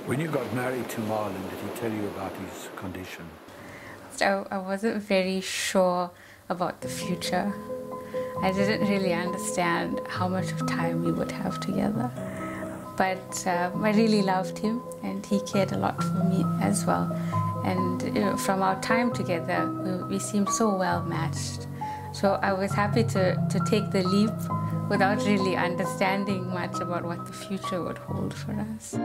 When you got married to Marlon, did he tell you about his condition? So I wasn't very sure about the future. I didn't really understand how much of time we would have together. But I really loved him, and he cared a lot for me as well. And from our time together, we seemed so well matched. So I was happy to take the leap without really understanding much about what the future would hold for us.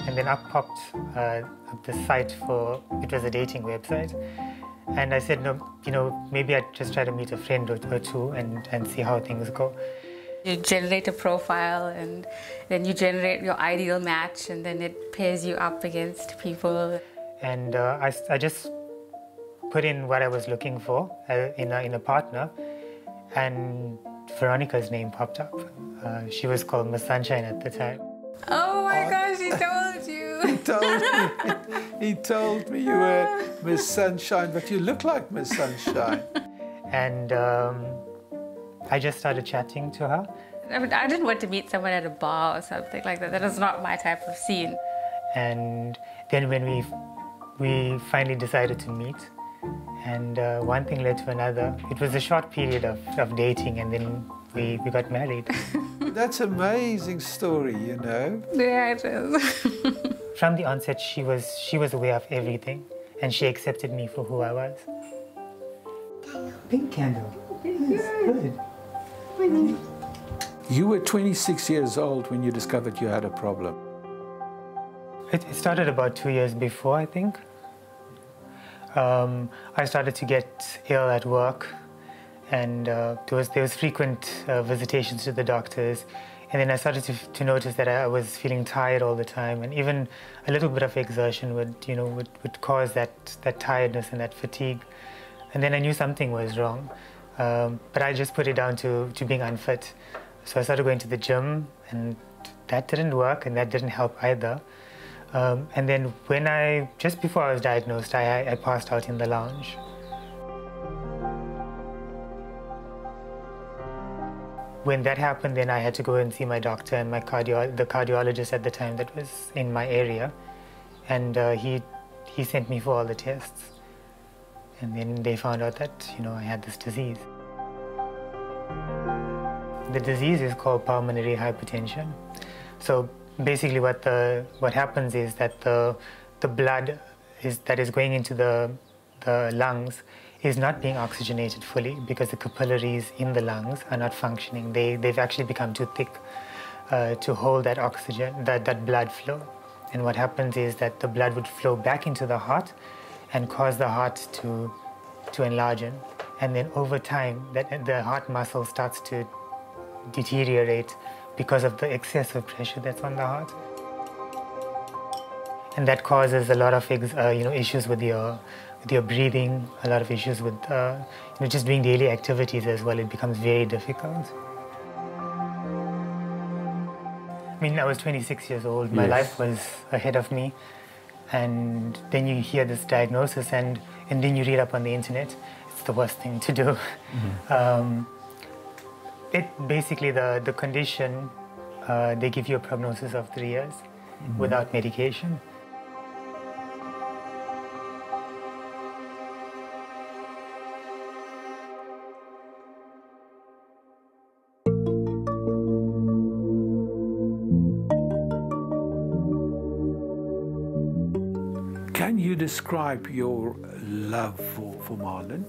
And then up popped the site for, it was a dating website. And I said, no, maybe I'd just try to meet a friend or two and see how things go. You generate a profile, and then you generate your ideal match, and then it pairs you up against people. And I just put in what I was looking for in a partner, and Veronica's name popped up. She was called Miss Sunshine at the time. Oh my gosh, he told you! He told me. He told me you were Miss Sunshine, but you look like Miss Sunshine. And I just started chatting to her. I mean, I didn't want to meet someone at a bar or something like that. That is not my type of scene. And then when we finally decided to meet, and one thing led to another. It was a short period of dating, and then we got married. That's an amazing story, you know. Yeah, it is. From the onset, she was aware of everything, and she accepted me for who I was. Pink candle. Yes, good. You were 26 years old when you discovered you had a problem. It started about 2 years before, I think. I started to get ill at work, and there was frequent visitations to the doctors. And then I started to notice that I was feeling tired all the time, and even a little bit of exertion would cause that tiredness and that fatigue. And then I knew something was wrong, but I just put it down to being unfit. So I started going to the gym, and that didn't work, and that didn't help either. And then just before I was diagnosed, I passed out in the lounge. When that happened, then I had to go and see my doctor and the cardiologist at the time that was in my area. And he sent me for all the tests. And then they found out that, I had this disease. The disease is called pulmonary hypertension. So basically what happens is that the blood that is going into the lungs is not being oxygenated fully because the capillaries in the lungs are not functioning. They've actually become too thick to hold that oxygen, that blood flow. And what happens is that the blood would flow back into the heart and cause the heart to enlarge. And then over time, the heart muscle starts to deteriorate because of the excessive pressure that's on the heart. And that causes a lot of issues with your breathing, a lot of issues with just doing daily activities as well. It becomes very difficult. I mean, I was 26 years old. My life was ahead of me. And then you hear this diagnosis, and then you read up on the internet. It's the worst thing to do. Mm-hmm. Basically, the condition, they give you a prognosis of 3 years without medication. Can you describe your love for Marlon?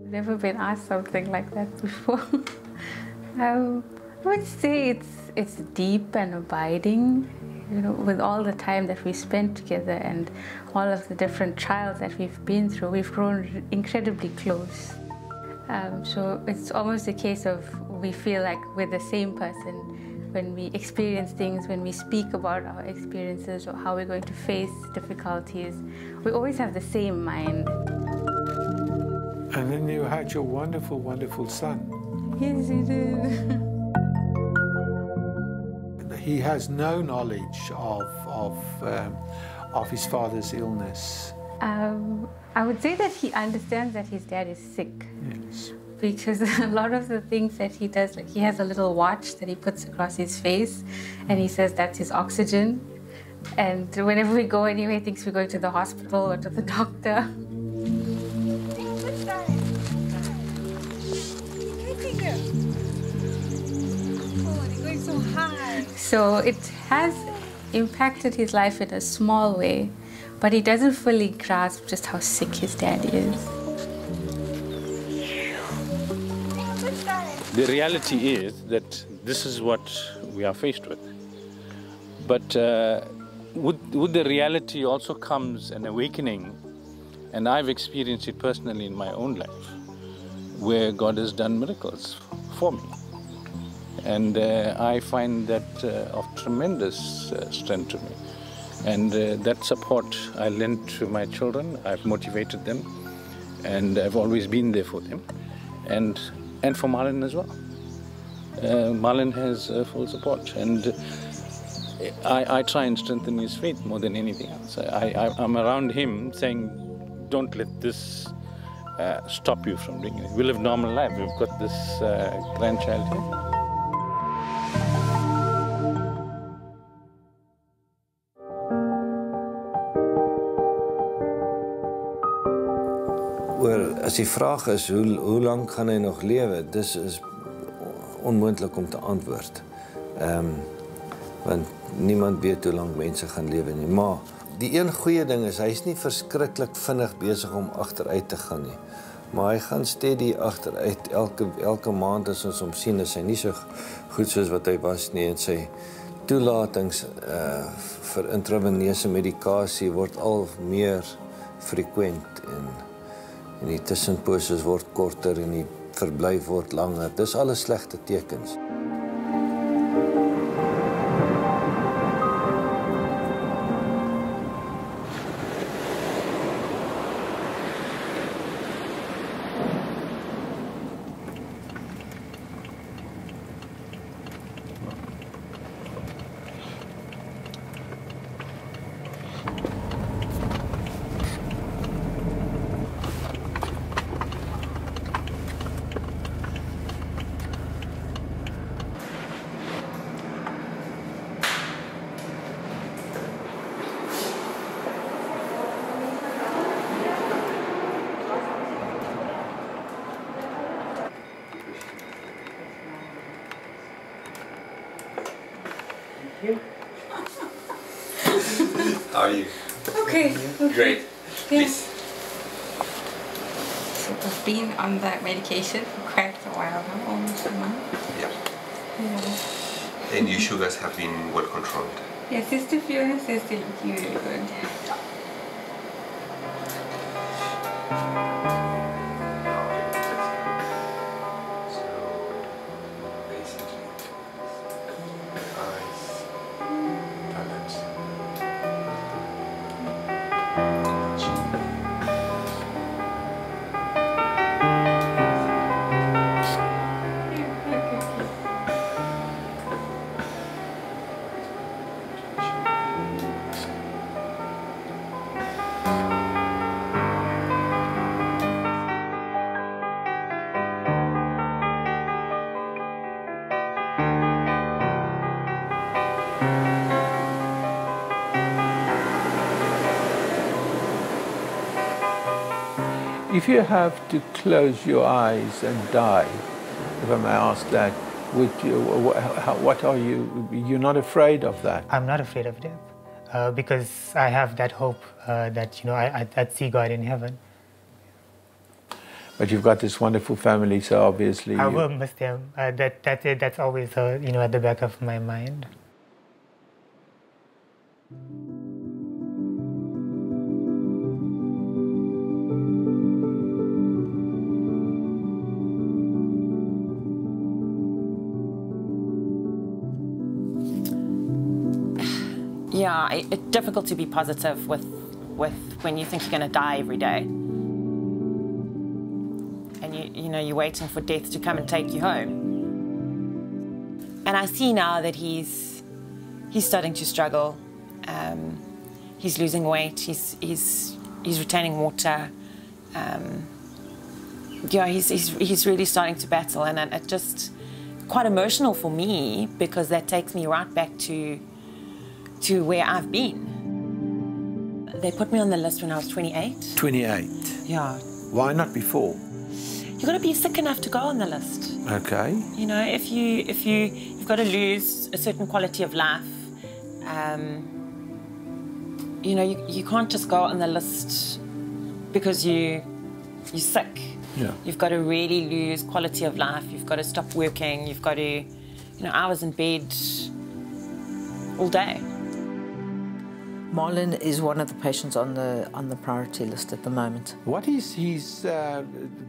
Never been asked something like that before. I would say it's deep and abiding. With all the time that we spent together and all of the different trials that we've been through, we've grown incredibly close. So it's almost a case of we feel like we're the same person when we experience things, when we speak about our experiences or how we're going to face difficulties. We always have the same mind. And then you had your wonderful, wonderful son. Yes, he did. He has no knowledge of his father's illness. I would say that he understands that his dad is sick. Yes. Because a lot of the things that he does, like he has a little watch that he puts across his face, and he says that's his oxygen. And whenever we go anywhere, he thinks we're going to the hospital or to the doctor. So it has impacted his life in a small way, but he doesn't fully grasp just how sick his dad is. The reality is that this is what we are faced with. But with the reality also comes an awakening, and I've experienced it personally in my own life, where God has done miracles for me. And I find that of tremendous strength to me. And that support I lend to my children. I've motivated them, and I've always been there for them. And for Marlon as well. Marlon has full support, and I try and strengthen his faith more than anything else. I'm around him saying, don't let this stop you from doing it. We live a normal life. We've got this grandchild here. Wel, as die vraag is hoe lang gaan hy nog lewe, dis is onmoontlik om te antwoord. Want niemand weet hoe lang mense gaan lewe nie. Maar die een goeie ding is, hy is nie verskriklik vinnig besig om agteruit te gaan nie. Maar hy gaan steady agteruit. Elke maand as ons hom sien, is hy nie so goed soos wat hy was nie, en sy toelatings vir intraveneuse medikasie word al meer frequent, en die tussenposes word korter en die verblyf word langer. Dis alles slegte tekens. How are you? Okay. Great. Please. So I've been on that medication for quite a while now, almost a month. Yeah. Yeah. And your sugars have been well controlled? Yes, just to be honest, they're still looking really good. If you have to close your eyes and die, if I may ask that, would you, what are you, you're not afraid of that? I'm not afraid of death because I have that hope that, you know, I'd see God in heaven. But you've got this wonderful family, so obviously... I will miss them. That's always, you know, at the back of my mind. Yeah, it's difficult to be positive with when you think you're going to die every day. you know, you're waiting for death to come and take you home. And I see now that he's starting to struggle. He's losing weight. He's retaining water. Yeah, he's really starting to battle, and it's just quite emotional for me because that takes me right back to where I've been. They put me on the list when I was 28. 28? Yeah. Why not before? You've got to be sick enough to go on the list. Okay. You know, if you've got to lose a certain quality of life, you know, you can't just go on the list because you're sick. Yeah. You've got to really lose quality of life. You've got to stop working. You've got to, you know, I was in bed all day. Marlon is one of the patients on the priority list at the moment. What is his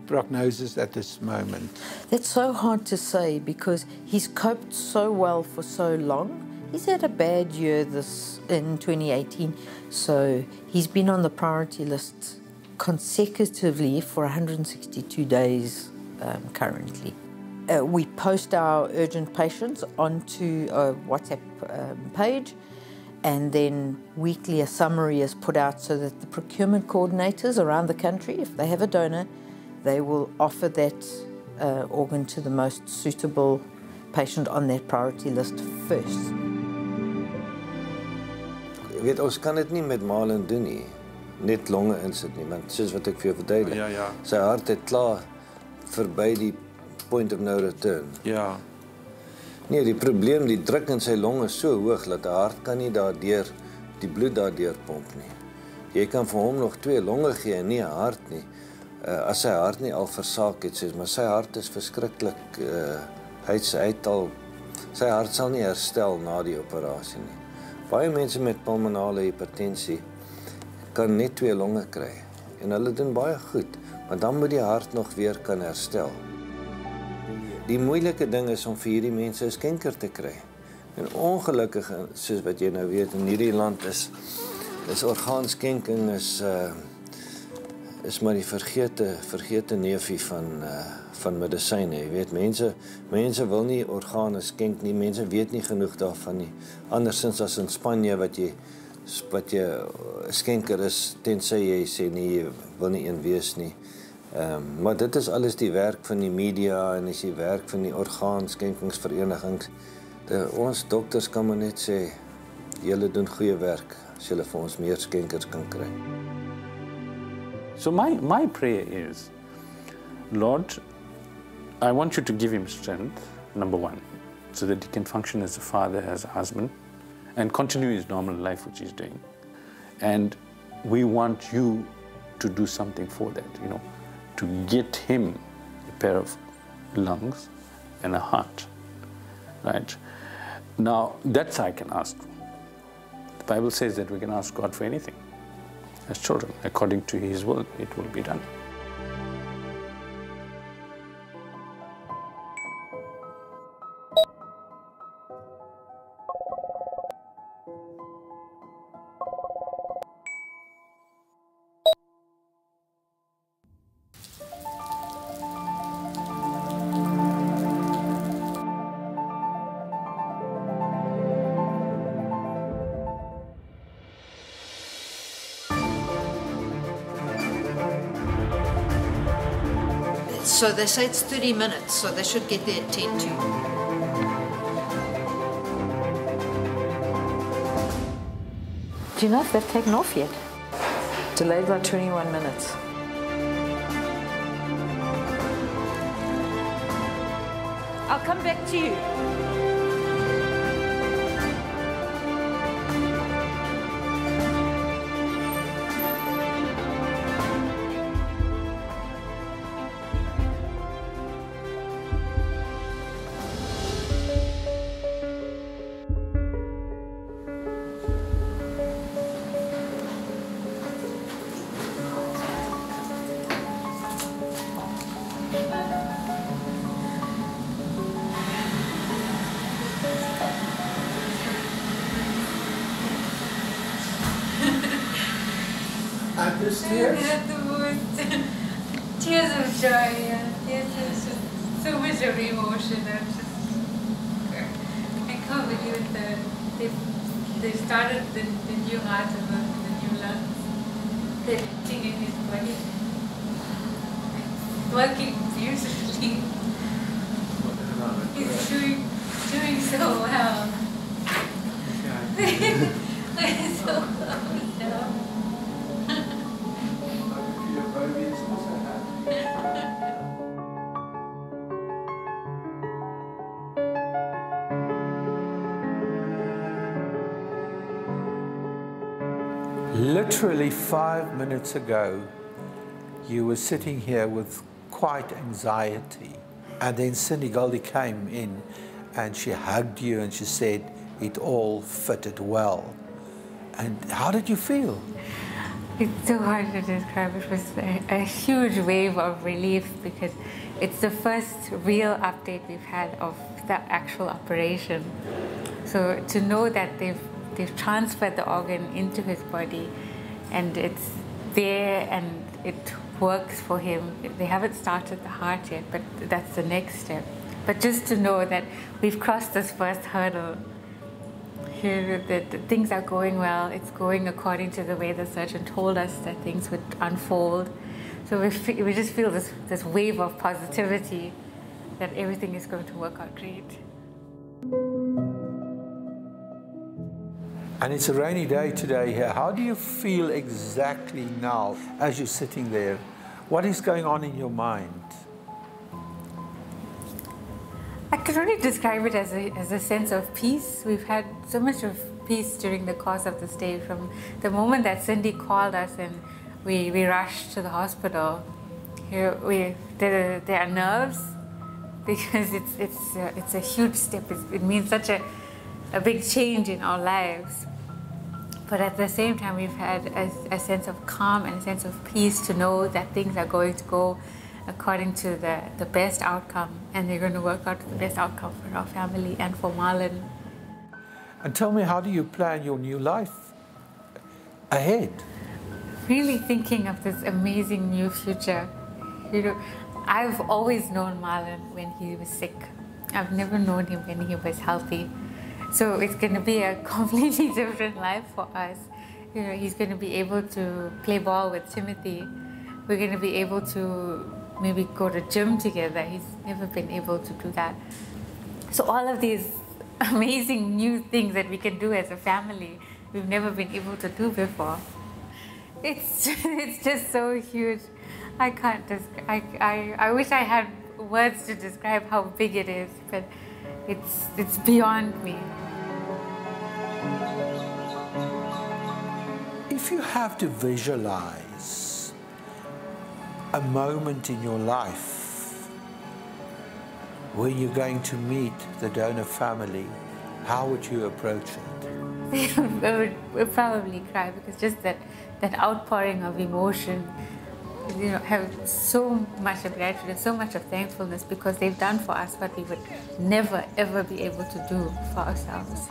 prognosis at this moment? That's so hard to say because he's coped so well for so long. He's had a bad year in 2018, so he's been on the priority list consecutively for 162 days currently. We post our urgent patients onto a WhatsApp page, and then weekly a summary is put out so that the procurement coordinators around the country, if they have a donor, they will offer that organ to the most suitable patient on that priority list first. Jy weet, ons kan dit nie met Marlon doen nie. Net longe insit nie, want soos wat ek vir jou verduidelik. Ja. Sy hart het klaar verby die point of no return. Ja. Nee, die probleem, die druk in sy longe is so hoog dat die hart kan nie daardeur die bloed daardeur pomp nie. Jy kan vir hom nog 2 longe gee en nie 'n hart nie. As sy hart nie al versaak het, maar sy hart is verskriklik sy hart sal nie herstel na die operasie nie. Baie mense met pulmonale hypertensie kan net 2 longe kry en hulle doen baie goed, maar dan moet die hart nog weer kan herstel. Die moeilike ding is om vir hierdie mense 'n skenker te kry. En ongelukkig, soos wat jy nou weet, in hierdie land is orgaanskenking is maar die vergete neefie van medisyne. Jy weet, mense wil nie organe skenk nie, mense weet nie genoeg daarvan nie. Andersins as in Spanje wat jy skenker is, tensy jy sê nee, jy wil nie een wees nie. Maar dit is alles die werk van die media en is die werk van die orgaanskenkingsverenigings. Ons dokters kan maar net sê, julle doen goeie werk as julle vir ons meer skenkers kan kry. So my prayer is, Lord, I want you to give him strength, number one, so that he can function as a father, as a husband, and continue his normal life, which he's doing. And we want you to do something for that, you know, to get him a pair of lungs and a heart, right? Now, that's I can ask for. The Bible says that we can ask God for anything. As children, according to his will, it will be done. So they say it's 30 minutes, so they should get there at 10 to. Do you know if they've taken off yet? Delayed by 21 minutes. I'll come back to you. Tears? Yeah, the most tears of joy, yeah. Tears so much of emotion. I can't believe that they started the new heart and the new lungs. They're beating in his body. It's working beautifully. He's doing so well. We're so close now. Literally 5 minutes ago, you were sitting here with quite anxiety. And then Cindy Goldie came in and she hugged you and she said it all fitted well. And how did you feel? It's so hard to describe. It was a huge wave of relief because it's the first real update we've had of the actual operation. So to know that they've transferred the organ into his body and it's there and it works for him. They haven't started the heart yet, but that's the next step. But just to know that we've crossed this first hurdle, here that things are going well, it's going according to the way the surgeon told us that things would unfold. So we just feel this wave of positivity that everything is going to work out great. And it's a rainy day today here. How do you feel exactly now as you're sitting there? What is going on in your mind? I could only describe it as a sense of peace. We've had so much of peace during the course of this day. From the moment that Cindy called us and we rushed to the hospital, there are nerves because it's a huge step. It means such a big change in our lives. But at the same time, we've had a sense of calm and a sense of peace to know that things are going to go according to the best outcome, and they're going to work out the best outcome for our family and for Marlon. And tell me, how do you plan your new life ahead? Really thinking of this amazing new future. You know, I've always known Marlon when he was sick. I've never known him when he was healthy. So it's going to be a completely different life for us. You know, he's going to be able to play ball with Timothy. We're going to be able to maybe go to gym together. He's never been able to do that. So all of these amazing new things that we can do as a family, we've never been able to do before. It's just so huge. I can't I wish I had words to describe how big it is, but it's beyond me. If you have to visualize a moment in your life where you're going to meet the donor family, how would you approach it? I would probably cry because just that outpouring of emotion, you know, have so much of gratitude and so much of thankfulness because they've done for us what we would never ever be able to do for ourselves.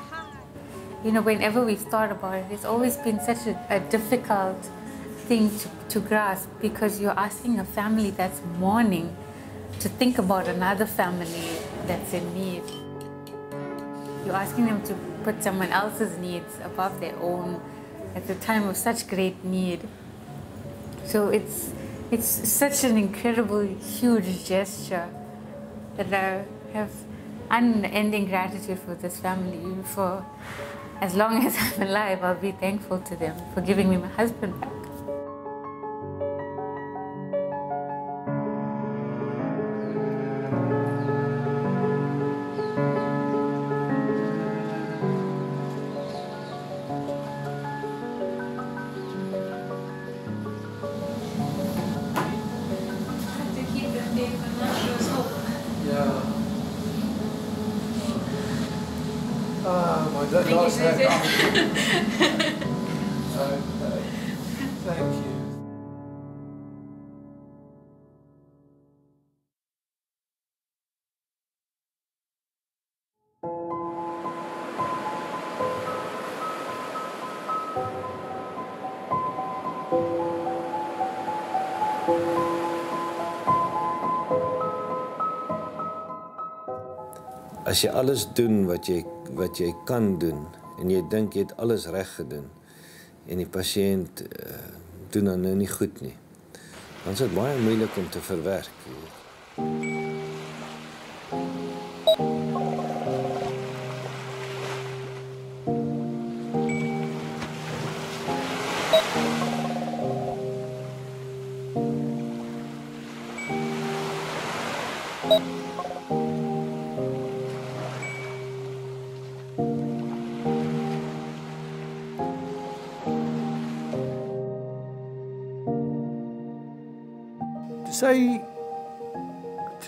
You know, whenever we've thought about it, it's always been such a difficult thing to grasp because you're asking a family that's mourning to think about another family that's in need. You're asking them to put someone else's needs above their own at the time of such great need. So it's such an incredible, huge gesture that I have unending gratitude for this family. For as long as I'm alive, I'll be thankful to them for giving me my husband back. Thank you. As jy alles doen wat jy kan doen en jy dink jy het alles reg gedoen en die pasiënt doen dan nou nie goed nie, dan is dit baie moeilik om te verwerk.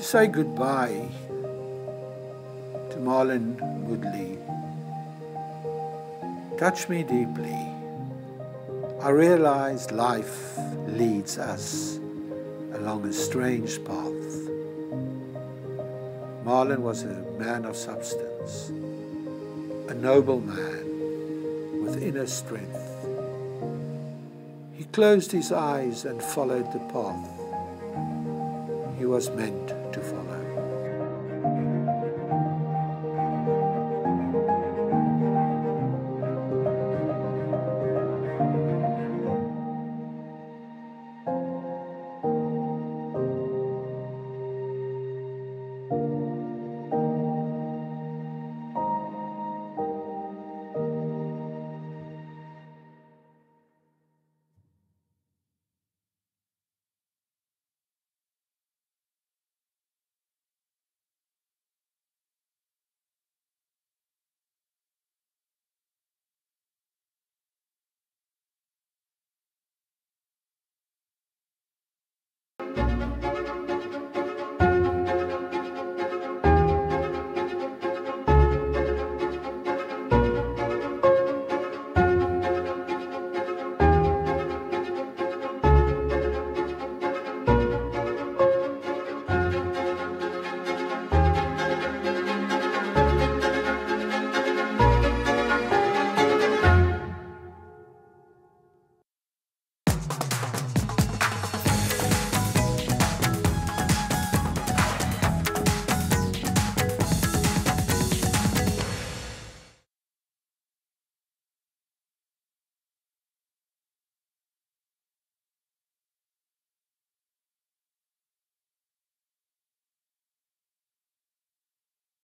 To say goodbye to Marlon Moodley touched me deeply. I realized life leads us along a strange path. Marlon was a man of substance, a noble man with inner strength. He closed his eyes and followed the path he was meant to follow.